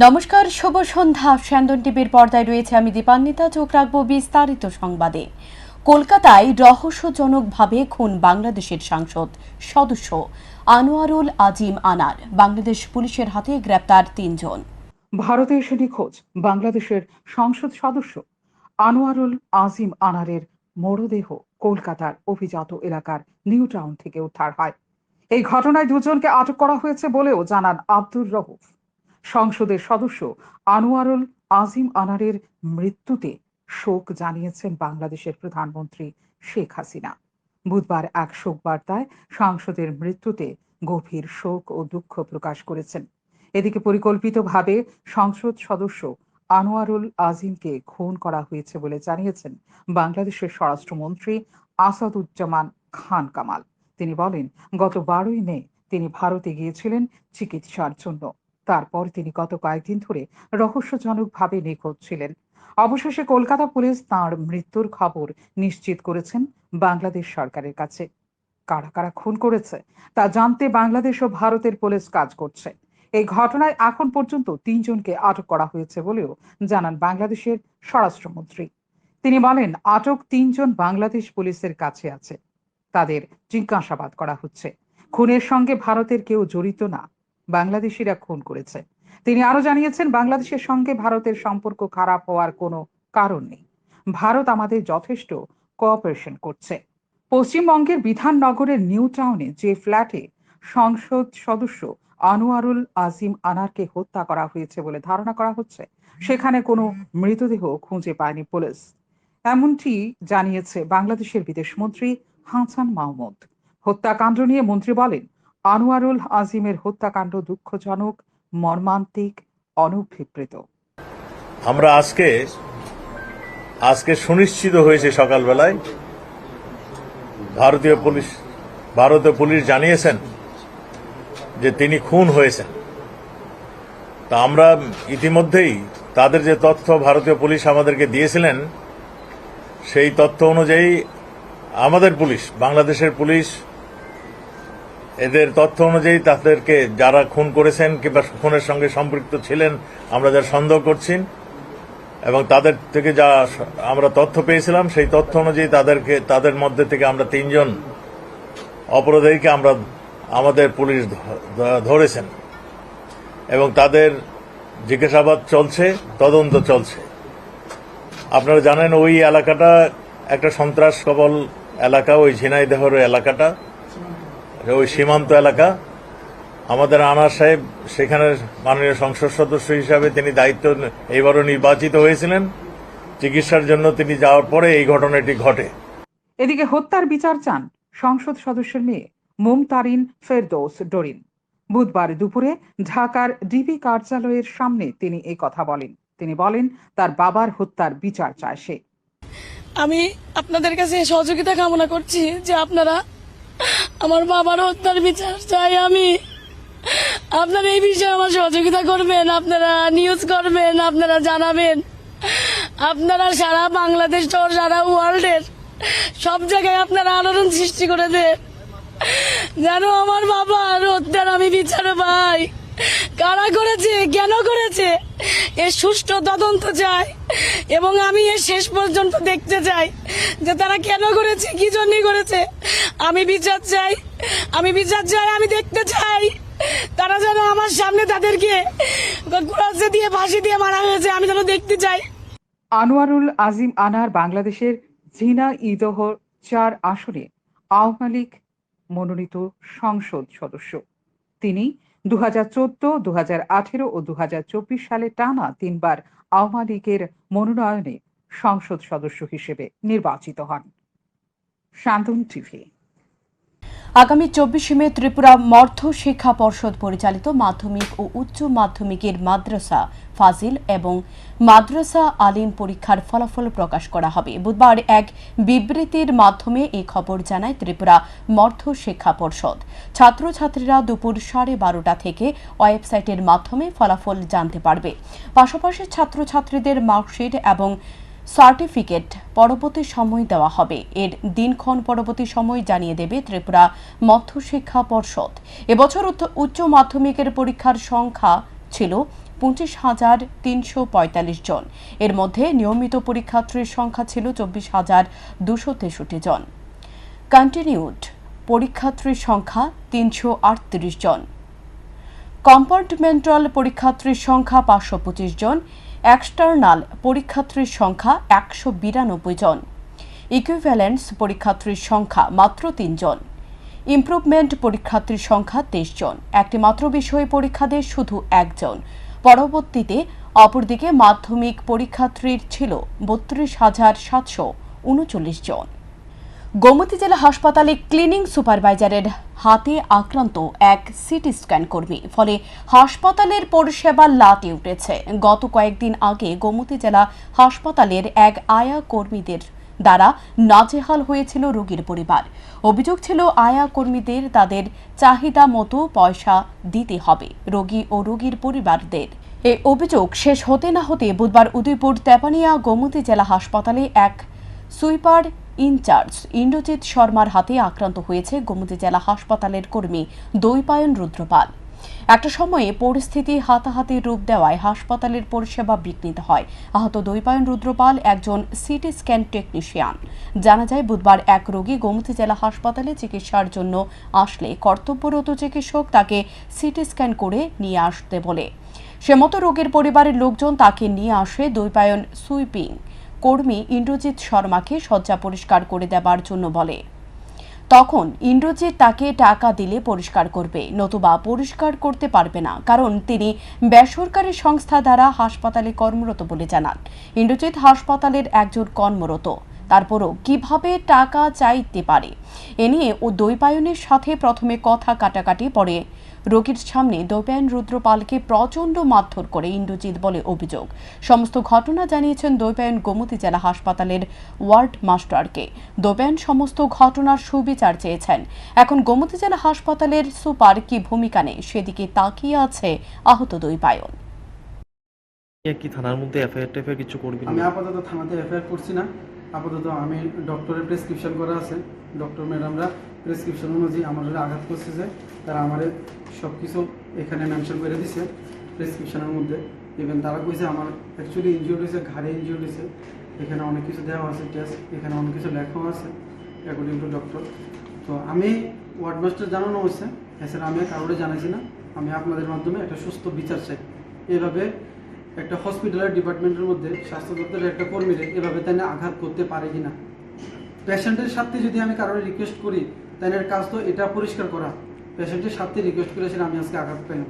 নমস্কার, শুভ সন্ধ্যা। স্যান্দন টিভির পর্দায় রয়েছে আমি দীপান্বিতা। চোখ রাখবো বিস্তারিত সংবাদে। কলকাতায় রহস্যজনকভাবে খুন বাংলাদেশের সংসদ সদস্য আনোয়ারুল আজিম আনার। বাংলাদেশ পুলিশের হাতে গ্রেপ্তার ৩ জন। ভারতে এসে নিখোঁজ বাংলাদেশের সংসদ সদস্য আনোয়ারুল আজিম আনারের মরদেহ কলকাতার অভিজাত এলাকার নিউ টাউন থেকে উদ্ধার হয়। এই ঘটনায় দুজনকে আটক করা হয়েছে বলেও জানান আব্দুর রউফ। সংসদের সদস্য আনোয়ারুল আজিম আনারের মৃত্যুতে শোক জানিয়েছেন বাংলাদেশের প্রধানমন্ত্রী শেখ হাসিনা। বুধবার এক শোক বার্তায় সংসদের মৃত্যুতে গভীর শোক ও দুঃখ প্রকাশ করেছেন। এদিকে পরিকল্পিতভাবে সংসদ সদস্য আনোয়ারুল আজিমকে খুন করা হয়েছে বলে জানিয়েছেন বাংলাদেশের স্বরাষ্ট্রমন্ত্রী আসাদুজ্জামান খান কামাল। তিনি বলেন, গত 12ই মে তিনি ভারতে গিয়েছিলেন চিকিৎসার জন্য। তারপর তিনি গত কয়েকদিন ধরে রহস্যজনকভাবে নিখোঁজ ছিলেন। অবশেষে কলকাতা পুলিশ তাঁর মৃত্যুর খবর নিশ্চিত করেছেন বাংলাদেশ সরকারের কাছে। কারা কারা খুন করেছে তা জানতে বাংলাদেশ ও ভারতের পুলিশ কাজ করছে। এই ঘটনায় এখন পর্যন্ত 3 জনকে আটক করা হয়েছে বলেও জানান বাংলাদেশের স্বরাষ্ট্রমন্ত্রী। তিনি বলেন, আটক 3 জন বাংলাদেশ পুলিশের কাছে আছে, তাদের জিজ্ঞাসাবাদ করা হচ্ছে। খুনের সঙ্গে ভারতের কেউ জড়িত না, বাংলাদেশিরা খুন করেছে। তিনি আরো জানিয়েছেন, বাংলাদেশের সঙ্গে ভারতের সম্পর্ক খারাপ হওয়ার কোনো কারণ নেই। ভারত আমাদের যথেষ্ট কোঅপারেশন করছে। পশ্চিমবঙ্গের বিধাননগরের নিউ টাউনে যে ফ্ল্যাটে সংসদ সদস্য আনোয়ারুল আজিম আনারকে হত্যা করা হয়েছে বলে ধারণা করা হচ্ছে, সেখানে কোনো মৃতদেহ খুঁজে পায়নি পুলিশ। এমনটি জানিয়েছে বাংলাদেশের বিদেশমন্ত্রী হাসান মাহমুদ। হত্যাকাণ্ড নিয়ে মন্ত্রী বলেন, আনোয়ারুল আজিমের হত্যাকাণ্ড দুঃখজনক, মর্মান্তিক, অনভিপ্রেত। আমরা আজকে সুনিশ্চিত হয়েছে সকালবেলায় ভারতীয় পুলিশ জানিয়েছেন যে তিনি খুন হয়েছেন। তা আমরা ইতিমধ্যেই তাদের যে তথ্য ভারতীয় পুলিশ আমাদেরকে দিয়েছিলেন, সেই তথ্য অনুযায়ী আমাদের পুলিশ, বাংলাদেশের পুলিশ, এদের তথ্য অনুযায়ী তাদেরকে যারা খুন করেছেন কিংবা খুনের সঙ্গে সম্পৃক্ত ছিলেন আমরা যারা সন্দেহ করছি, এবং তাদের থেকে যা আমরা তথ্য পেয়েছিলাম সেই তথ্য অনুযায়ী তাদের মধ্যে থেকে আমরা 3 জন অপরাধীকে আমাদের পুলিশ ধরেছেন এবং তাদের জিজ্ঞাসাবাদ চলছে, তদন্ত চলছে। আপনারা জানেন ওই এলাকাটা একটা সন্ত্রাস কবল এলাকা, ওই ঝিনাইদহের এলাকাটা, ওই সীমান্ত এলাকা। আমাদের আনার সাহেব সেখানে মাননীয় সংসদ সদস্য হিসাবে তিনি দায়িত্ব এইবারও নির্বাচিত হয়েছিলেন। চিকিৎসার জন্য তিনি যাওয়ার পরে এই ঘটনাটি ঘটে। এদিকে হত্যার বিচার চান সংসদ সদস্যের মেয়ে মুমতারিন ফেরদৌস ডরিন। বুধবার দুপুরে ঢাকার ডিবি কার্যালয়ের সামনে তিনি এই কথা বলেন। তিনি বলেন, তার বাবার হত্যার বিচার চায় সে। আমি আপনাদের কাছে সহযোগিতা কামনা করছি যে আপনারা আমার বাবার হত্যার বিচার চাই। আমি আপনারা এই বিষয়ে আমার সহযোগিতা করবেন, আপনারা নিউজ করবেন, আপনারা জানাবেন, আপনারা সারা বাংলাদেশ সহ সারা ওয়ার্ল্ডের সব জায়গায় আপনারা আলোড়ন সৃষ্টি করে দেন যেন আমার বাবার হত্যার আমি বিচার পাই। কারা করেছে, কেন করেছে, এর সুষ্ঠু তদন্ত চাই এবং আমি এর শেষ পর্যন্ত দেখতে চাই যে তারা কেন করেছে, কি জন্য করেছে। আমি বিচার চাই, আমি দেখতে চাই তারা যেন আমার সামনে তাদেরকে কুড়াচ্ছে দিয়ে ফাঁসি দিয়ে মারা হয়েছে, আমি যেন দেখতে চাই। আনোয়ারুল আজিম আনার বাংলাদেশের ঝিনাইদহ 4 আসনে আওয়ামী লীগ মনোনীত সংসদ সদস্য। তিনি 2014, 2018 ও 2024 সালে টানা 3 বার আওয়ামী লীগের মনোনয়নে সংসদ সদস্য হিসেবে নির্বাচিত হন। স্যান্দন টিভি। আগামী 24 মে ত্রিপুরা মর্ধ শিক্ষা পর্ষদ পরিচালিত মাধ্যমিক ও উচ্চ মাধ্যমিকের মাদ্রাসা ফাজিল এবং মাদ্রাসা আলিম পরীক্ষার ফলাফল প্রকাশ করা হবে। বুধবার এক বিবৃতির মাধ্যমে এই খবর জানায় ত্রিপুরা মর্ধ শিক্ষা পর্ষদ। ছাত্রছাত্রীরা দুপুর 12:30 থেকে ওয়েবসাইটের মাধ্যমে ফলাফল জানতে পারবে। পাশাপাশি ছাত্রছাত্রীদের মার্কশিট এবং সার্টিফিকেট পরবর্তী সময় দেওয়া হবে। এর দিনক্ষণ পরবর্তী সময় জানিয়ে দেবে ত্রিপুরা মধ্য শিক্ষা পর্ষদ। এবছর উচ্চ মাধ্যমিকের পরীক্ষার সংখ্যা ছিল 25,345 জন। এর মধ্যে নিয়মিত পরীক্ষার্থীর সংখ্যা ছিল 24,263 জন। কন্টিনিউড পরীক্ষার্থীর সংখ্যা 338 জন। কম্পার্টমেন্টাল পরীক্ষার্থীর সংখ্যা 525 জন। এক্সটার্নাল পরীক্ষার্থীর সংখ্যা 192 জন। ইকুইভ্যালেন্স পরীক্ষার্থীর সংখ্যা মাত্র 3 জন। ইমপ্রুভমেন্ট পরীক্ষার্থীর সংখ্যা 23 জন। একটি মাত্র বিষয়ে পরীক্ষা দেয় শুধু একজন। পরবর্তীতে অপরদিকে মাধ্যমিক পরীক্ষার্থীর ছিল 32,739 জন। গোমতী জেলা হাসপাতালে ক্লিনিং সুপারভাইজারের হাতে আক্রান্ত এক সিটি স্ক্যান কর্মী, ফলে হাসপাতালের পরিষেবা লাটে উঠেছে। গত কয়েকদিন আগে গোমতী জেলা হাসপাতালের এক আয়া কর্মীদের দ্বারা নাজেহাল হয়েছিল রোগীর পরিবার। অভিযোগ ছিল আয়া কর্মীদের তাদের চাহিদা মতো পয়সা দিতে হবে রোগী ও রোগীর পরিবারদের। এই অভিযোগ শেষ হতে না হতে বুধবার উদয়পুর তেপানিয়া গোমতী জেলা হাসপাতালে এক সুইপার ইনচার্জ ইন্দ্রজিৎ শর্মার হাতে আক্রান্ত হয়েছে গোমতী জেলা হাসপাতালের কর্মী দৈপায়ন রুদ্রপাল। একটা সময়ে পরিস্থিতি হাতাহাতির রূপ দেওয়ায় হাসপাতালের পরিষেবা বিঘ্নিত হয়। আহত দৈপায়ন রুদ্রপাল একজন সিটি স্ক্যান টেকনিশিয়ান। জানা যায়, বুধবার এক রোগী গোমতী জেলা হাসপাতালে চিকিৎসার জন্য আসলে কর্তব্যরত চিকিৎসক তাকে সিটি স্ক্যান করে নিয়ে আসতে বলে। সে মতো রোগীর পরিবারের লোকজন তাকে নিয়ে আসে দৈপায়ন সুইপিং কর্মী ইন্দ্রজিৎ শর্মাকে শয্যা পরিষ্কার করে দেবার জন্য বলে। তখন ইন্দ্রজিৎ তাকে টাকা দিলে পরিষ্কার করবে, নতুবা পরিষ্কার করতে পারবে না, কারণ তিনি বেসরকারি সংস্থা দ্বারা হাসপাতালে কর্মরত বলে জানান। ইন্দ্রজিৎ হাসপাতালের একজন কর্মরত, তারপরও কিভাবে টাকা চাইতে পারে এ নিয়ে ও দৈপায়নের সাথে প্রথমে কথা কাটাকাটি, পরে রোগীর সামনে দৈপায়ন রুদ্রপালকে প্রচণ্ড মারধর করে ইন্দ্রজিৎ বলে অভিযোগ। সমস্ত ঘটনা জানিয়েছেন দৈপায়ন গোমতী জেলা হাসপাতালের ওয়ার্ড মাস্টারকে। দৈপায়ন সমস্ত ঘটনার সুবিচার চেয়েছেন। এখন গোমতী জেলা হাসপাতালের সুপার কি ভূমিকা নেই সেদিকে তাকিয়ে আছে আহত দৈপায়ন। কি থানার মধ্যে এফআইআর কিছু করবি? আমি আপাতত থানাতে এফআইআর করছি না। আপাতত আমি ডক্টরের প্রেসক্রিপশন করা আছে, ডক্টর ম্যাডামরা প্রেসক্রিপশন অনুযায়ী আমার আঘাত করছে যে তারা আমার সব কিছু এখানে মেনশন করে দিছে প্রেসক্রিপশনের মধ্যে। ইভেন তারা কইছে আমার অ্যাকচুয়ালি ইনজিওর হয়েছে, ঘাড়ে ইনজিওর হয়েছে। এখানে অনেক কিছু দেওয়া আছে টেস্ট, এখানে অনেক কিছু লেখাও আছে অ্যাকর্ডিং টু ডক্টর। তো আমি ওয়ার্ড মাস্টার জানানো হয়েছে, এছাড়া আমি কারোরে জানাইছি না। আমি আপনাদের মাধ্যমে একটা সুস্থ বিচার চাই। এভাবে একটা হসপিটালের ডিপার্টমেন্টের মধ্যে স্বাস্থ্য দপ্তরের একটা কর্মীরে এভাবে তাই আঘাত করতে পারে কিনা। পেশেন্টের সাথে যদি আমি কারোর রিকোয়েস্ট করি, তাই কাজ তো এটা পরিষ্কার করা। পেশেন্টের সাথে রিকোয়েস্ট করেছেন, আমি আজকে আঘাত পাইলাম।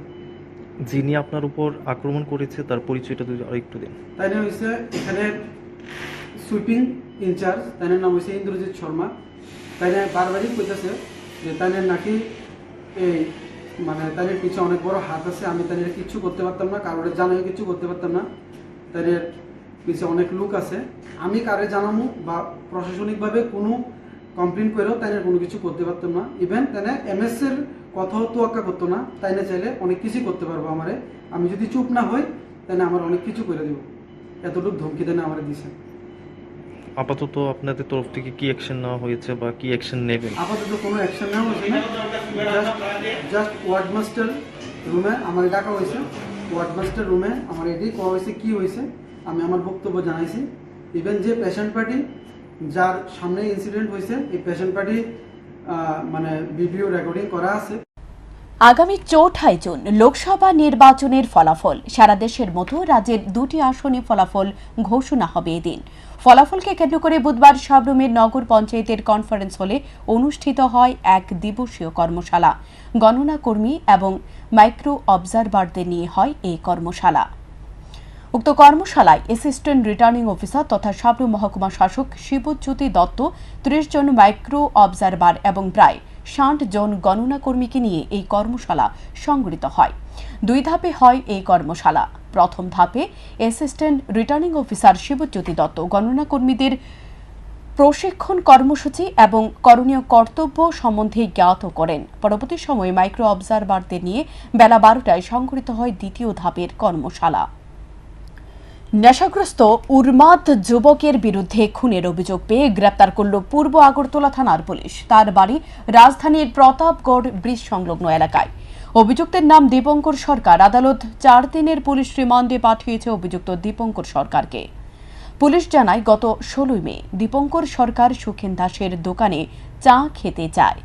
যিনি আপনার উপর আক্রমণ করেছে তার পরিচয়টা আরেকটু দিন। তাই হয়েছে এখানে সুইপিং ইনচার্জ, তাই নাম হয়েছে ইন্দ্রজিৎ শর্মা। তাই বারবারই কইতেছে যে তাই নাকি এই মানে তাদের পিছনে অনেক বড় হাত আছে, আমি তাদের কিচ্ছু করতে পারতাম না, কারোর জানাই কিছু করতে পারতাম না, তাদের পিছনে অনেক লোক আছে। আমি কারে জানামু বা প্রশাসনিকভাবে কোনো কমপ্লেন করেও তাদের কোনো কিছু করতে পারতাম না। ইভেন তাই এমএস এর কথাও তোয়াক্কা করতো না। তাই না চাইলে অনেক কিছুই করতে পারবো আমারে। আমি যদি চুপ না হই তাই আমার অনেক কিছু করে দেবো, এতটুকু ধমকি দেন আমারে দিছে। আপাতত আপনাদের তরফ থেকে কি অ্যাকশন নেওয়া হয়েছে বা কি অ্যাকশন নেবেন? আপাতত কোনো অ্যাকশন নেওয়া হয়েছে না। জাস্ট ওয়ার্ড মাস্টার রুমে আমার ডাকা হয়েছে, ওয়ার্ড মাস্টার রুমে আমার এটি কোয়া হয়েছে কি হয়েছে, আমি আমার বক্তব্য জানাইছি। ইভেন যে পেশেন্ট পার্টি যার সামনে ইনসিডেন্ট হয়েছে, এই পেশেন্ট পার্টি মানে ভিডিও রেকর্ডিং করা আছে। আগামী 4 জুন লোকসভা নির্বাচনের ফলাফল। সারা দেশের মতো রাজ্যের 2টি আসনে ফলাফল ঘোষণা হবে এদিন। ফলাফলকে কেন্দ্র করে বুধবার সাবরুমের নগর পঞ্চায়েতের কনফারেন্স হলে অনুষ্ঠিত হয় এক দিবসীয় কর্মশালা। গণনা কর্মী এবং মাইক্রো অবজারভারদের নিয়ে হয় এই কর্মশালা। উক্ত কর্মশালায় অ্যাসিস্ট্যান্ট রিটার্নিং অফিসার তথা সাবরুম মহকুমা শাসক শিবজ্যোতি দত্ত, 30 জন মাইক্রো অবজারভার এবং প্রায় 60 জন গণনা কর্মীকে নিয়ে এই কর্মশালা সংগঠিত হয়। 2 ধাপে হয় এই কর্মশালা। প্রথম ধাপে assistant returning officer Shibjyoti Dutta গণনা কর্মীদের প্রশিক্ষণ কর্মসূচি এবং করণীয় কর্তব্য সম্বন্ধে জ্ঞাত করেন। পরবর্তী সময়ে মাইক্রো অবজারভারদের নিয়ে বেলা 12টায় সংগঠিত হয় দ্বিতীয় ধাপের কর্মশালা। নেশাগ্রস্ত উন্মাদ যুবকের বিরুদ্ধে খুনের অভিযোগ পেয়ে গ্রেপ্তার করল পূর্ব আগরতলা থানার পুলিশ। তার বাড়ি রাজধানীর প্রতাপগড় ব্রিজ সংলগ্ন এলাকায়। অভিযুক্তের নাম দীপঙ্কর সরকার। আদালত 4 দিনের পুলিশ রিমান্ডে পাঠিয়েছে অভিযুক্ত দীপঙ্কর সরকারকে। পুলিশ জানায়, গত 16 মে দীপঙ্কর সরকার সুখেন দাসের দোকানে চা খেতে যায়।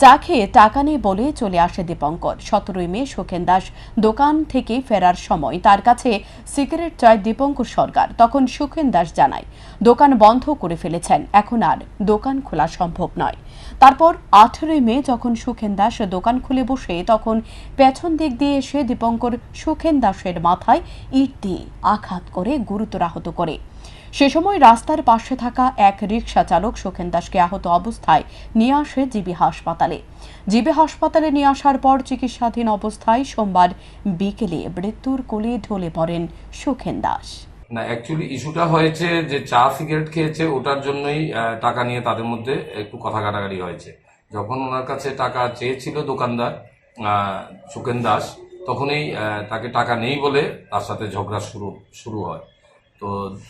চা খেয়ে টাকা নেই বলে চলে আসে দীপঙ্কর। 17 মে সুখেন দাস দোকান থেকে ফেরার সময় তার কাছে সিগারেট চায় দীপঙ্কর সরকার। তখন সুখেন দাস জানায়, দোকান বন্ধ করে ফেলেছেন, এখন আর দোকান খোলা সম্ভব নয়। তারপর 18 মে যখন সুখেন দাস দোকান খুলে বসে, তখন পেছন দিক দিয়ে এসে দীপঙ্কর সুখেন দাসের মাথায় ইট দিয়ে আঘাত করে গুরুতর আহত করে। সে সময় রাস্তার পাশে থাকা এক রিকশা চালক সুখেন দাসকে আহত অবস্থায় নিয়ে আসে জিবি হাসপাতালে। জিবি হাসপাতালে নিয়ে আসার পর চিকিৎসাধীন অবস্থায় সোমবার বিকেলে মৃত্যুর কোলে ঢলে পড়েন সুখেন দাস। না, অ্যাকচুয়ালি ইস্যুটা হয়েছে যে চা সিগারেট খেয়েছে, ওটার জন্যই টাকা নিয়ে তাদের মধ্যে একটু কথা কাটাকাটি হয়েছে। যখন ওনার কাছে টাকা চেয়েছিল দোকানদার সুখেন দাস, তখনই তাকে টাকা নেই বলে তার সাথে ঝগড়া শুরু হয়। তো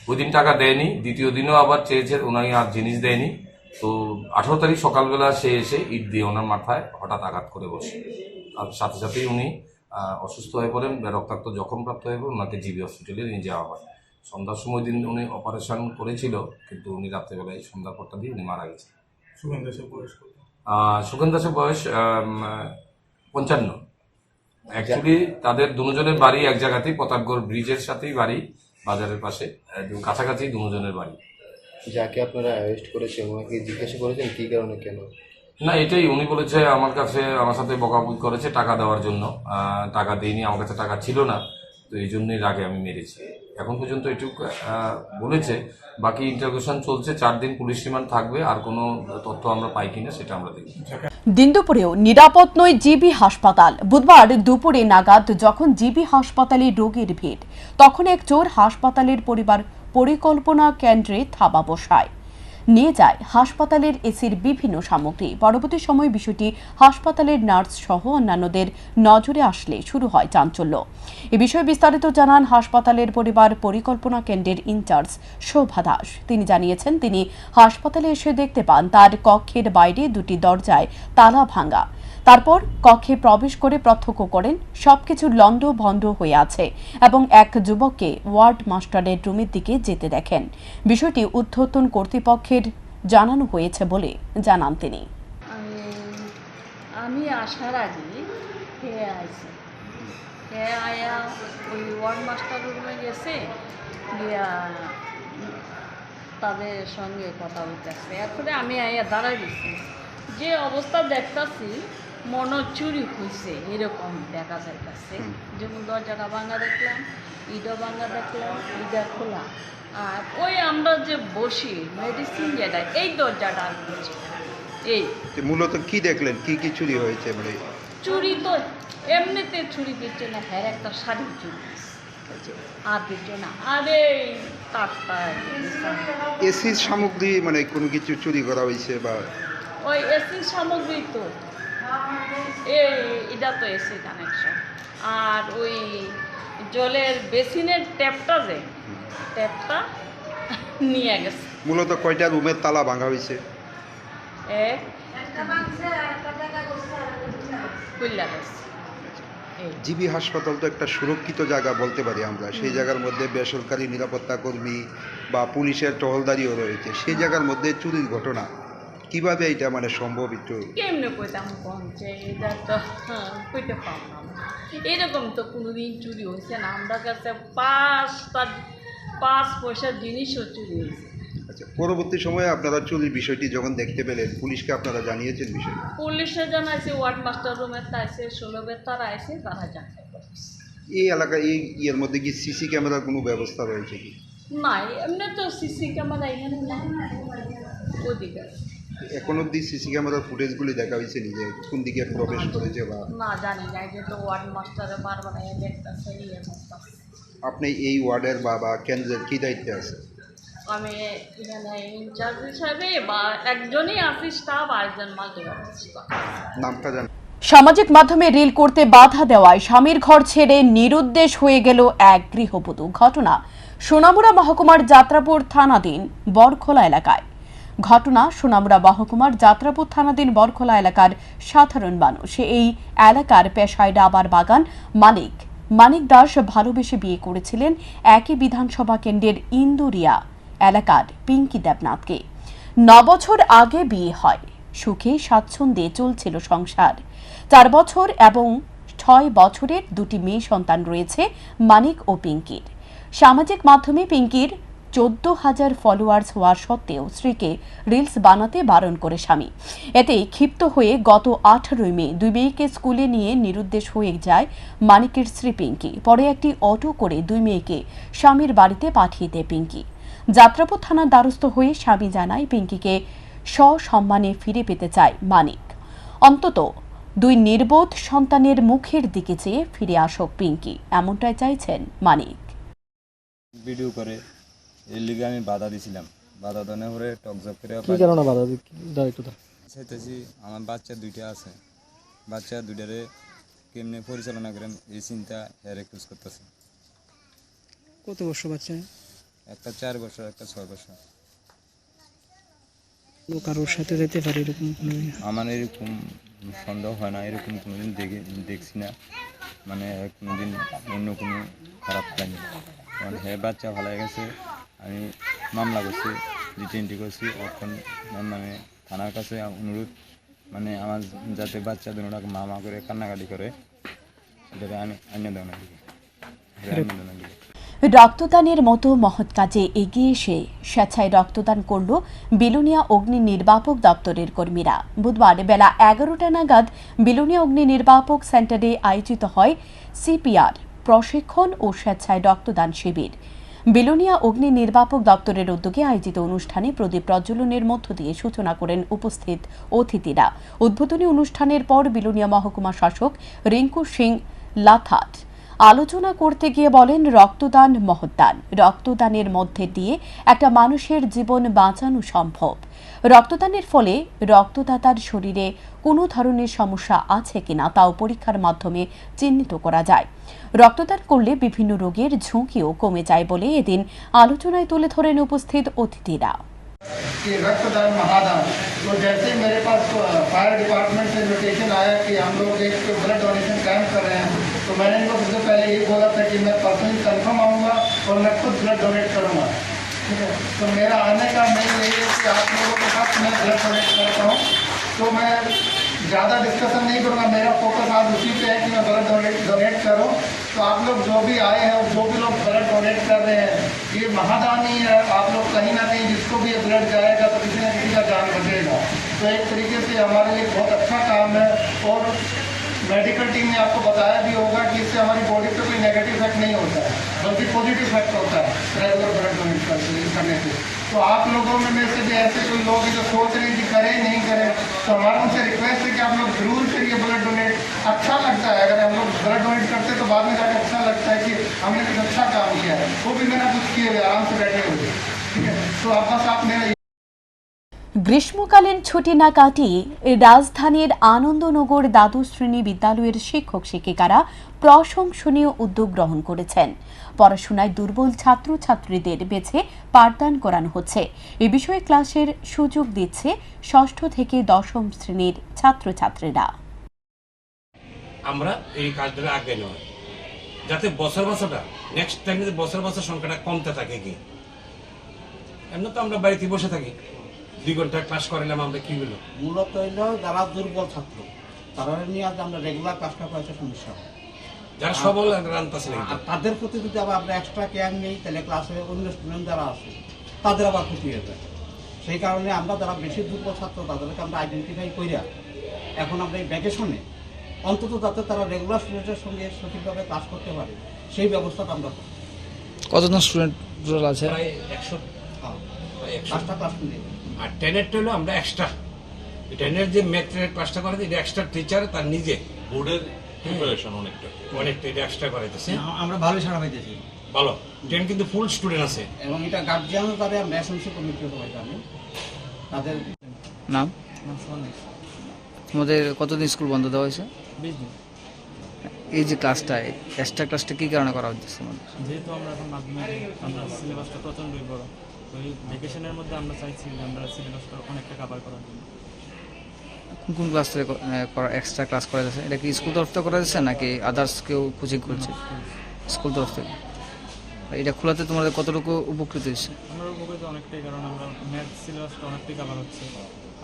ওই দিন টাকা দেয়নি, দ্বিতীয় দিনও আবার চেয়েছে, ওনাকে আর জিনিস দেয়নি। তো 18 তারিখ সকালবেলা সে এসে ইট দিয়ে ওনার মাথায় হঠাৎ আঘাত করে বসে। আর সাথে সাথেই উনি অসুস্থ হয়ে পড়েন, রক্তাক্ত জখমপ্রাপ্ত হয়ে পড়েন, ওনাকে জিবি হসপিটালে নিয়ে যাওয়া হয়। সন্ধ্যার সময় দিন উনি অপারেশন করেছিল, কিন্তু উনি রাত্রেবেলায় সন্ধ্যার পরটা দিয়ে উনি মারা গেছেন। সুখেন দাসের বয়স 55। অ্যাকচুয়ালি তাদের দুজনের বাড়ি এক জায়গাতেই, প্রতাপগড় ব্রিজের সাথেই বাড়ি, বাজারের পাশে, কাছাকাছি দুজনের বাড়ি। যাকে আপনারা অ্যারেস্ট করেছেন ওনাকে জিজ্ঞাসা করেছেন কি কারণে, কেন? না, এটাই উনি বলেছে আমার সাথে বকাবকি করেছে টাকা দেওয়ার জন্য। টাকা দিইনি, আমার কাছে টাকা ছিল না, তো এই জন্যই রাগে আমি মেরেছি। এখন পর্যন্ত এটুকু বলেছে, বাকি ইন্টারোগেশন চলছে। 4 দিন পুলিশ রিমান্ড থাকবে, আর কোনো তথ্য আমরা পাই কিনা সেটা আমরা দেখব। দিন দুপুরেও নিরাপদ নয় জিবি হাসপাতাল। বুধবার দুপুরে নাগাদ যখন জিবি হাসপাতালে রোগীর ভিড়, তখন এক চোর হাসপাতালের পরিকল্পনা কেন্দ্রে থাবা বসায়, নিয়ে যায় হাসপাতালের এসির বিভিন্ন সামগ্রী। পরবর্তী সময় বিষয়টি হাসপাতালের নার্স সহ অন্যান্যদের নজরে আসলে শুরু হয় চাঞ্চল্য। এ বিষয়ে বিস্তারিত জানান হাসপাতালের পরিকল্পনা কেন্দ্রের ইনচার্জ শোভা দাস। তিনি জানিয়েছেন, তিনি হাসপাতালে এসে দেখতে পান তার কক্ষের বাইরে 2টি দরজায় তালা ভাঙা। তারপর কক্ষে প্রবেশ করে প্রত্যক্ষ করেন সবকিছু লন্ডভন্ড হয়ে আছে এবং এক যুবককে ওয়ার্ড মাস্টারের রুমের দিকে যেতে দেখেন। বিষয়টি ঊর্ধ্বতন কর্তৃপক্ষের জানানো হয়েছে বলে জানান তিনি। আমি আসার আগে খেয়ে আইছি, খেয়ে আয়া ওই ওয়ার্ড মাস্টার রুমে গেছে, গিয়া তাদের সঙ্গে কথা বলতেছে। এরপরে আমি আয়া দাঁড়াই দিচ্ছি, যে অবস্থা দেখতেছি মনে চুরি হয়েছে এরকম দেখা যাইতেছে। যেমন দরজাটা ভাঙা দেখলাম, ইটও ভাঙা দেখলাম, ইটা খোলা। আর ওই আমরা যে বসি মেডিসিন যেটা, এই দরজাটা আর খুলছে। এই মূলত কি দেখলেন, কি কি চুরি হয়েছে? মানে চুরি তো এমনিতে চুরি দিচ্ছে না, হ্যাঁ একটা শাড়ি চুরি আর দিচ্ছে না। আরে তারটা এসির সামগ্রী, মানে কোনো কিছু চুরি করা হয়েছে? বা ওই এসি সামগ্রী তো এটা তো এসি কানেকশন। আর ওই জলের বেসিনের ট্যাপটা নিয়ে গেছে। মূলত কয়টা রুমের তালা ভাঙা হয়েছে? জিবি হাসপাতাল তো একটা সুরক্ষিত জায়গা বলতে পারি আমরা। সেই জায়গার মধ্যে বেসরকারি নিরাপত্তা কর্মী বা পুলিশের টহলদারিও রয়েছে। সেই জায়গার মধ্যে চুরির ঘটনা কিভাবে এটা মানে সম্ভব? একটু কেমনে কইতাম পৌঁছে, এটা তো কইতে পারলাম না। এরকম তো কোনোদিন চুরি হয়েছে না। আমরা কাছে 5 পয়সার জিনিসও চুরি হয়েছে। আচ্ছা, পরবর্তী সময়ে আপনারা চুরির বিষয়টি যখন দেখতে পেলেন, পুলিশকে আপনারা জানিয়েছেন বিষয়টা? পুলিশে জানাইছে, ওয়ার্ড মাস্টার রুমের তাইছে, 16 তারা আইছে, তারা জানতে পারছে। এই এলাকায় এর মধ্যে কি সিসি ক্যামেরার কোনো ব্যবস্থা রয়েছে কি? না, এমনি তো সিসি ক্যামেরা এখানে নাই, ওদিকে। এখন অব্দি সিসি ক্যামেরার ফুটেজগুলি দেখা হয়েছে নিজে কোন দিকে প্রবেশ করেছে? বা না, জানি না, যে তো ওয়ার্ড মাস্টারে বারবার দেখতেছে। আপনি এই ওয়ার্ডের বা কেন্দ্রের কি দায়িত্বে আছে? আমি এখানে ইনচার্জ হিসাবে বা একজনই আছি স্টাফ, আরেকজন মাল্টিপারপাস। নামটা জানেন? সামাজিক মাধ্যমে রিল করতে বাধা দেওয়ায় স্বামীর ঘর ছেড়ে নিরুদ্দেশ হয়ে গেল এক গৃহবধূ। ঘটনা সোনামুড়া মহকুমার যাত্রাপুর থানাধীন বরখোলা এলাকায়। ঘটনা সোনামুড়া মহকুমার যাত্রাপুর থানাধীন বরখোলা এলাকার সাধারণ মানুষ। এই এলাকার পেশায় রাবার বাগান মানিক দাস ভালোবেসে বিয়ে করেছিলেন একই বিধানসভা কেন্দ্রের ইন্দুরিয়া এলাকার পিঙ্কি দেবনাথকে। 9 বছর আগে বিয়ে হয়, সুখে স্বাচ্ছন্দ্যে চলছিল সংসার। 4 বছর এবং 6 বছরের 2টি মেয়ে সন্তান রয়েছে মানিক ও পিঙ্কির। সামাজিক মাধ্যমে পিঙ্কির 14,000 ফলোয়ার্স হওয়ার সত্ত্বেও স্ত্রীকে রিলস বানাতে বারণ করে স্বামী। এতে ক্ষিপ্ত হয়ে গত 18 মে 2 মেয়েকে স্কুলে নিয়ে নিরুদ্দেশ হয়ে যায় মানিকের স্ত্রী পিঙ্কি। পরে একটি অটো করে 2 মেয়েকে স্বামীর বাড়িতে পাঠিয়ে দেয় পিঙ্কি। যাত্রাপুর থানার দ্বারস্থ হয়ে স্বামী জানায় পিঙ্কিকে সসম্মানে ফিরে পেতে চায় মানিক। অন্তত 2 নির্বোধ সন্তানের মুখের দিকে চেয়ে ফিরে আসুক পিঙ্কি, এমনটাই চাইছেন মানিক। ভিডিও করে এর লিগে আমি বাধা দিছিলাম, বাধা দেওয়ার পরে টকজব করে চাইতেছি। আমার বাচ্চা 2টা আছে, বাচ্চা 2টারে কেমনে পরিচালনা করেন এই চিন্তা হেরে খুঁজ করতেছে। কত বছর বাচ্চা? একটা 4 বছর, একটা 6 বছর। কারোর সাথে যেতে পারে এরকম? আমার এরকম সন্দেহ হয় না, এরকম কোনোদিন দেখছি না, মানে কোনোদিন অন্য কোনো খারাপ প্ল্যান। কারণ হ্যাঁ বাচ্চা ভালো হয়ে গেছে, আমি মামলা করছি, ডিটেনটি করছি। এখন মানে থানার কাছে অনুরোধ, মানে আমার যাতে বাচ্চা দুটাকে মামা করে কান্নাকাটি করে সেটা আমি আইনে দেওয়া দিই। রক্তদানের মতো মহৎ কাজে এগিয়ে এসে স্বেচ্ছায় রক্তদান করল বিলোনিয়া অগ্নি নির্বাপক দপ্তরের কর্মীরা। বুধবার বেলা 11টা নাগাদ বিলোনিয়া অগ্নি নির্বাপক সেন্টারে আয়োজিত হয় সিপিআর প্রশিক্ষণ ও স্বেচ্ছায় রক্তদান শিবির। বিলোনিয়া অগ্নি নির্বাপক দপ্তরের উদ্যোগে আয়োজিত অনুষ্ঠানে প্রদীপ প্রজ্বলনের মধ্য দিয়ে সূচনা করেন উপস্থিত অতিথিরা। উদ্বোধনী অনুষ্ঠানের পর বিলোনিয়া মহকুমা শাসক রিঙ্কু সিং লাথাট আলোচনা করতে গিয়ে বলেন, রক্তদান মহৎদান। রক্তদানের মধ্যে দিয়ে একটা মানুষের জীবন বাঁচানো সম্ভব। রক্তদানের ফলে রক্তদাতার শরীরে কোনো ধরনের সমস্যা আছে কিনা তাও পরীক্ষার মাধ্যমে চিহ্নিত করা যায়। রক্তদান করলে বিভিন্ন রোগের ঝুঁকিও কমে যায় বলে এদিন আলোচনায় তুলে ধরেন উপস্থিত অতিথিরা। कि रक्तदान महादान। तो जैसे मेरे पास फायर डिपार्टमेंट से नोटिफिकेशन आया कि हम लोग एक ब्लड डोनेशन कैंप कर रहे हैं, तो मैंने इनको सबसे पहले ये बोला था कि मैं पर्सनली कंफर्म आऊँगा और मैं खुद ब्लड डोनेट करूँगा। ठीक है, तो मेरा आने का मेन यही है कि आप लोगों के साथ मैं ब्लड डोनेट करता हूँ। तो मैं ज़्यादा डिस्कशन नहीं करूँगा, मेरा फोकस आज उसी पे है कि मैं ब्लड डोनेट करूँ। तो आप लोग जो भी आए हैं और जो भी लोग ब्लड डोनेट कर रहे हैं, ये महादान ही है। आप लोग कहीं ना कहीं जिसको भी ये ब्लड जाएगा तो किसी न किसी का जान बचेगा। तो एक तरीके से हमारे लिए बहुत अच्छा काम है। और मेडिकल टीम ने आपको बताया भी होगा कि इससे हमारी बॉडी पे कोई नेगेटिव इफेक्ट नहीं होता है, बल्कि पॉजिटिव इफेक्ट होता है रेगुलर ब्लड डोनेट करने से। तो आप लोगों में से भी ऐसे कोई लोग हैं जो सोच रहे हैं कि करें नहीं करें, तो हमारा उनसे रिक्वेस्ट है कि आप लोग जरूर करिए ब्लड डोनेट। अच्छा लगता है, अगर हम लोग ब्लड डोनेट करते हैं तो बाद में जाकर अच्छा लगता है कि हमने कुछ अच्छा काम किया है, वो भी मेरा कुछ किए हुए आराम से बैठे हुए। ठीक है, तो आप बस आप मेरा গ্রীষ্মকালীন ছুটি না কাটিয়ে রাজধানীর আনন্দনগর দ্বাদশ শ্রেণী বিদ্যালয়ের শিক্ষক শিক্ষিকারা প্রশংসনীয় উদ্যোগ গ্রহণ করেছেন। পড়াশোনায় দুর্বল ছাত্রছাত্রীদের বেছে পাঠদান করানো হচ্ছে। এ বিষয়ে ক্লাসের সুযোগ দিচ্ছে 6ষ্ঠ থেকে 10ম শ্রেণীর ছাত্রছাত্রীরা। আমরা এই কাজটা আগে নেওয়া যাতে বছর নেক্সট টাইমে বছর সংখ্যাটা কমতে থাকে। কি এমনি তো আমরা বাড়িতে বসে থাকি, 2 ঘন্টা ক্লাস করালাম, আমরা কি হলো? মূলত হইল যারা দুর্বল ছাত্র তারা নিয়ে আজ আমরা রেগুলার ক্লাসটা করাতে সমস্যা হয়। যারা সবল রান্তাছে তাদের প্রতি যদি আবার আমরা এক্সট্রা কেয়ার নেই তাহলে ক্লাসে অন্য স্টুডেন্ট যারা আছে তাদের আবার ক্ষতি হয়ে যায়। সেই কারণে আমরা যারা বেশি দুর্বল ছাত্র তাদেরকে আমরা আইডেন্টিফাই করিয়া এখন আমরা এই ভ্যাকেশনে অন্তত যাতে তারা রেগুলার স্টুডেন্টের সঙ্গে সঠিকভাবে ক্লাস করতে পারে সেই ব্যবস্থাটা আমরা করি। কতজন স্টুডেন্ট আছে? প্রায় 100 ক্লাস নিয়ে। আর 10-এরটা হলো আমরা এক্সট্রা 10-এর যে ম্যাথের ক্লাসটা করে এটা এক্সট্রা টিচার তার নিজে বোর্ডের প্রিপারেশন অনেকটা এটা এক্সট্রা করাইতেছে। আমরা ভালোই সারা পাইতেছি, ভালো। 10 কিন্তু ফুল স্টুডেন্ট আছে এবং এটা গার্জিয়ান তাদের আমরা এসএমসি কমিটি সবাই জানি। তাদের নাম তোমাদের কতদিন স্কুল বন্ধ দেওয়া হয়েছে? 20 দিন। এই যে ক্লাসটা এক্সট্রা ক্লাসটা কি কারণে করা হচ্ছে? যেহেতু আমরা এখন মাধ্যমিক, আমরা সিলেবাসটা প্রচণ্ডই বড়, তো এই ভ্যাকেশনের মধ্যে আমরা চাইছি যে আমরা সিলেবাসটা অনেকটা কাভার করার জন্য। কোন কোন ক্লাস থেকে এক্সট্রা ক্লাস করা যাচ্ছে? এটা কি স্কুল তরফ থেকে করা যাচ্ছে নাকি আদার্স কেউ কোচিং করছে? স্কুল তরফ থেকে। এটা খোলাতে তোমাদের কতটুকু উপকৃত হচ্ছে? আমরা উপকৃত অনেকটাই, কারণ আমরা ম্যাথ সিলেবাসটা অনেকটাই কাভার হচ্ছে,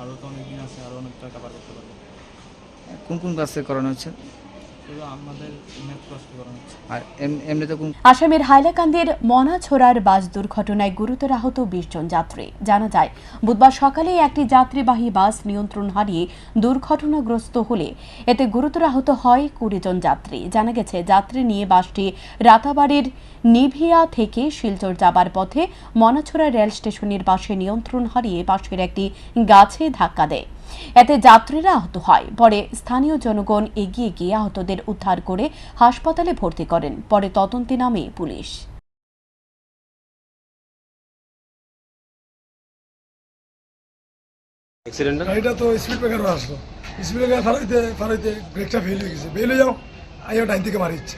আরও তো অনেক দিন আছে, আরও অনেকটা কাভার করতে পারবো। কোন কোন ক্লাস থেকে করানো হচ্ছে? আমাদের ম্যাথ ক্লাসটা করানো হচ্ছে। আর এমনিতে কোন? আসামের হাইলাকান্দির মনাছড়ার বাস দুর্ঘটনায় গুরুতর আহত 20 জন যাত্রী। জানা যায়, বুধবার সকালে একটি যাত্রীবাহী বাস নিয়ন্ত্রণ হারিয়ে দুর্ঘটনাগ্রস্ত হলে এতে গুরুতর আহত হয় 20 জন যাত্রী। জানা গেছে, যাত্রী নিয়ে বাসটি রাতাবাড়ির নিভিয়া থেকে শিলচর যাবার পথে মনাছড়া রেল স্টেশনের পাশে নিয়ন্ত্রণ হারিয়ে পাশের একটি গাছে ধাক্কা দেয়। এতে যাত্রীরা আহত হয়। পরে স্থানীয় জনগণ এগিয়ে গিয়ে আহতদের উদ্ধার করে হাসপাতালে ভর্তি করেন। পরে তদন্তে নামে পুলিশ। গাড়িটা তো স্পিড ব্রেকারও আসলো, স্পিড ব্রেকার ফারাইতে ব্রেকটা ফেল হয়ে গেছে। ফেল হয়ে যাও আইয়া ডাইন থেকে মারিচ্ছে,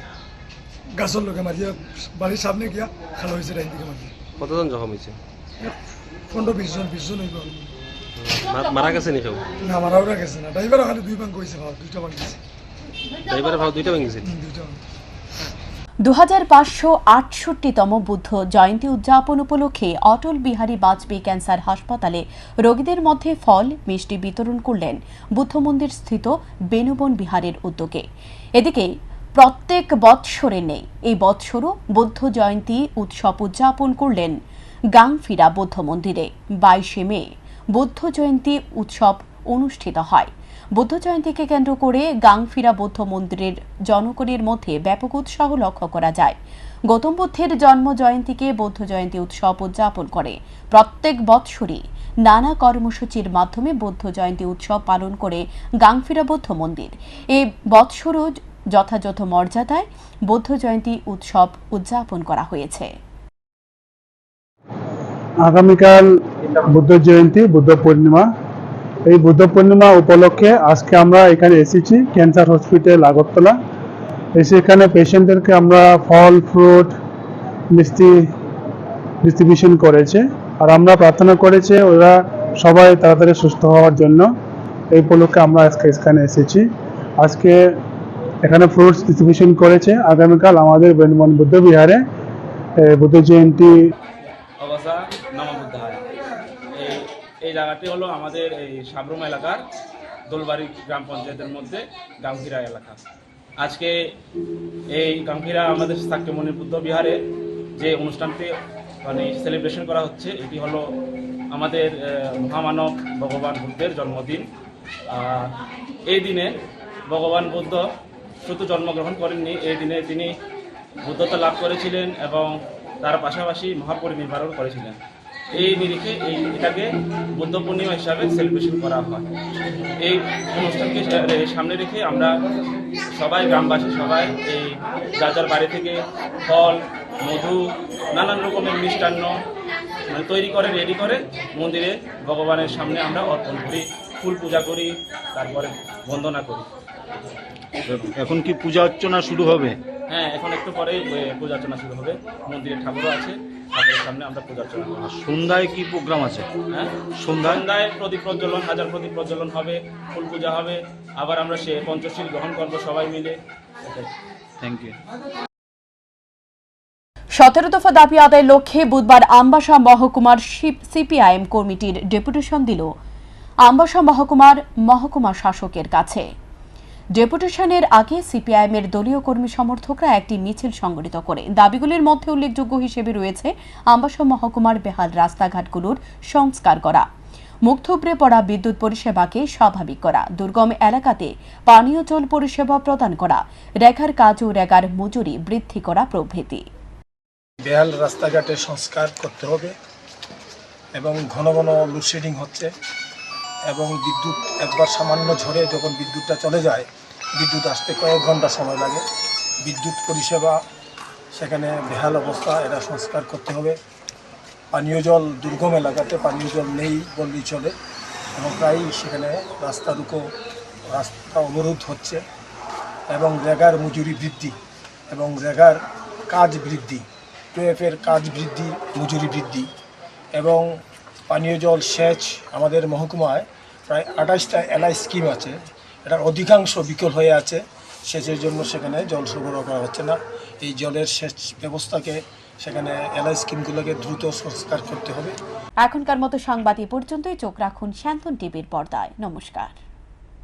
গাছের লোকে মারিয়ে বাড়ির সামনে গিয়া খালো হয়েছে, ডাইন থেকে মারিয়ে। কতজন জখম হয়েছে? 15-20 জন হইব। মারা গেছে নি কেউ? না, মারাও গেছে না। ড্রাইভারও খালি 2 ভাঙ হয়েছে, দুইটা ভাঙ গেছে। ড্রাইভারের ভাও 2টা ভেঙেছে? 2টা। 2568তম বুদ্ধ জয়ন্তী উদযাপন উপলক্ষে অটল বিহারী বাজপেয়ী ক্যান্সার হাসপাতালে রোগীদের মধ্যে ফল মিষ্টি বিতরণ করলেন বুদ্ধ মন্দির স্থিত বেনুবন বিহারের উদ্যোগে। এদিকে প্রত্যেক বৎসরে নেই, এই বৎসরও বুদ্ধ জয়ন্তী উৎসব উদযাপন করলেন গাংফিরা বৌদ্ধ মন্দিরে। 22 মে বুদ্ধ জয়ন্তী উৎসব অনুষ্ঠিত হয়। বুদ্ধ জয়ন্তীকে কেন্দ্র করে গাংফিরা বৌদ্ধ মন্দিরের জনগণের মধ্যে ব্যাপক উৎসাহ লক্ষ্য করা যায়। গৌতম বুদ্ধের জন্ম জয়ন্তীকে বৌদ্ধ জয়ন্তী উৎসব উদযাপন করে। প্রত্যেক বৎসরই নানা কর্মসূচির মাধ্যমে বৌদ্ধ জয়ন্তী উৎসব পালন করে গাংফিরা বৌদ্ধ মন্দির। এই বৎসরও যথাযথ মর্যাদায় বৌদ্ধ জয়ন্তী উৎসব উদযাপন করা হয়েছে। আগামীকাল বুদ্ধ জয়ন্তী, বুদ্ধ পূর্ণিমা। এই বুদ্ধ পূর্ণিমা উপলক্ষে আজকে আমরা এখানে এসেছি ক্যান্সার হসপিটাল আগরতলা। এসে এখানে পেশেন্টদেরকে আমরা ফল, ফ্রুট, মিষ্টি ডিস্ট্রিবিউশন করেছে। আর আমরা প্রার্থনা করেছি ওরা সবাই তাড়াতাড়ি সুস্থ হওয়ার জন্য। এই উপলক্ষে আমরা আজকে এখানে এসেছি। আজকে এখানে ফ্রুটস ডিস্ট্রিবিউশন করেছে। আগামীকাল আমাদের বেনুবন বুদ্ধ বিহারে বুদ্ধ জয়ন্তী। এই জায়গাটি হলো আমাদের এই সাবরুম এলাকার দোলবাড়ি গ্রাম পঞ্চায়েতের মধ্যে গাংফিরা এলাকা। আজকে এই গাংফিরা আমাদের সাক্ষ্যমণি বুদ্ধ বিহারে যে অনুষ্ঠানটি সেলিব্রেশন করা হচ্ছে, এটি হলো আমাদের মহামানব ভগবান বুদ্ধের জন্মদিন। এই দিনে ভগবান বুদ্ধ শুধু জন্মগ্রহণ করেননি, এই দিনে তিনি বুদ্ধত্ব লাভ করেছিলেন এবং তার পাশাপাশি মহাপরিনির্বাণও করেছিলেন। এই নিরিখে এটাকে বুদ্ধ পূর্ণিমা হিসাবে সেলিব্রেশন করা হয়। এই অনুষ্ঠানকে সামনে রেখে আমরা সবাই গ্রামবাসী সবাই এই যার বাড়ি থেকে ফল, মধু, নানান রকমের মিষ্টান্ন তৈরি করে রেডি করে মন্দিরে ভগবানের সামনে আমরা অর্পণ করি, ফুল পূজা করি, তারপরে বন্দনা করি। এখন কি পূজা অর্চনা শুরু হবে? হ্যাঁ, এখন একটু পরে পূজা অর্চনা শুরু হবে। মন্দিরে ঠাকুরও আছে, ঠাকুরের সামনে আমরা পূজা অর্চনা করব। সন্ধ্যায় কি প্রোগ্রাম আছে? হ্যাঁ, সন্ধ্যায় প্রদীপ প্রজ্বলন, 1000 প্রদীপ প্রজ্বলন হবে, ফুল পূজা হবে, আবার আমরা সে পঞ্চশীল গ্রহণ করব সবাই মিলে। Thank you. 17 দফা দাবি আদায়ের লক্ষ্যে বুধবার আমবাসা মহকুমার সিপিআইএম কমিটির ডেপুটেশন দিল আমবাসা মহকুমার মহকুমা শাসকের কাছে। ডেপুটেশনের আগে সিপিআইএমের দলীয় কর্মী সমর্থকরা একটি মিছিল সংগঠিত করে। দাবিগুলির মধ্যে উল্লেখযোগ্য হিসেবে রয়েছে আমবাসা মহকুমার বেহাল রাস্তাঘাটগুলোর সংস্কার করা, মুখ থুবড়ে পড়া বিদ্যুৎ পরিষেবাকে স্বাভাবিক করা, দুর্গম এলাকাতে পানীয় জল পরিষেবা প্রদান করা, রেখার কাজ ও রেগার মজুরি বৃদ্ধি করা প্রভৃতি। বেহাল রাস্তাঘাটে সংস্কার করতে হবে এবং ঘন ঘন লোডশেডিং হচ্ছে এবং বিদ্যুৎ একবার সামান্য ঝড়ে যখন বিদ্যুৎটা চলে যায়, বিদ্যুৎ আসতে কয়েক ঘন্টা সময় লাগে। বিদ্যুৎ পরিষেবা সেখানে বেহাল অবস্থা, এটা সংস্কার করতে হবে। পানীয় জল দুর্গম এলাকাতে পানীয় জল নেই বললেই চলে এবং প্রায়ই সেখানে রাস্তা অবরোধ হচ্ছে এবং রেগার মজুরি বৃদ্ধি এবং রেগার কাজ বৃদ্ধি, টুএফের কাজ বৃদ্ধি, মজুরি বৃদ্ধি, এবং পানীয় জল সেচ আমাদের মহকুমায় প্রায় 28টা এলআই স্কিম আছে, এটার অধিকাংশ বিকল হয়ে আছে। সেচের জন্য সেখানে জল সরবরাহ করা হচ্ছে না। এই জলের সেচ ব্যবস্থাকে সেখানে এলআই স্কিমগুলোকে দ্রুত সংস্কার করতে হবে। এখনকার মতো সংবাদ এ পর্যন্তই। চোখ রাখুন শান্তন টিভির পর্দায়। নমস্কার।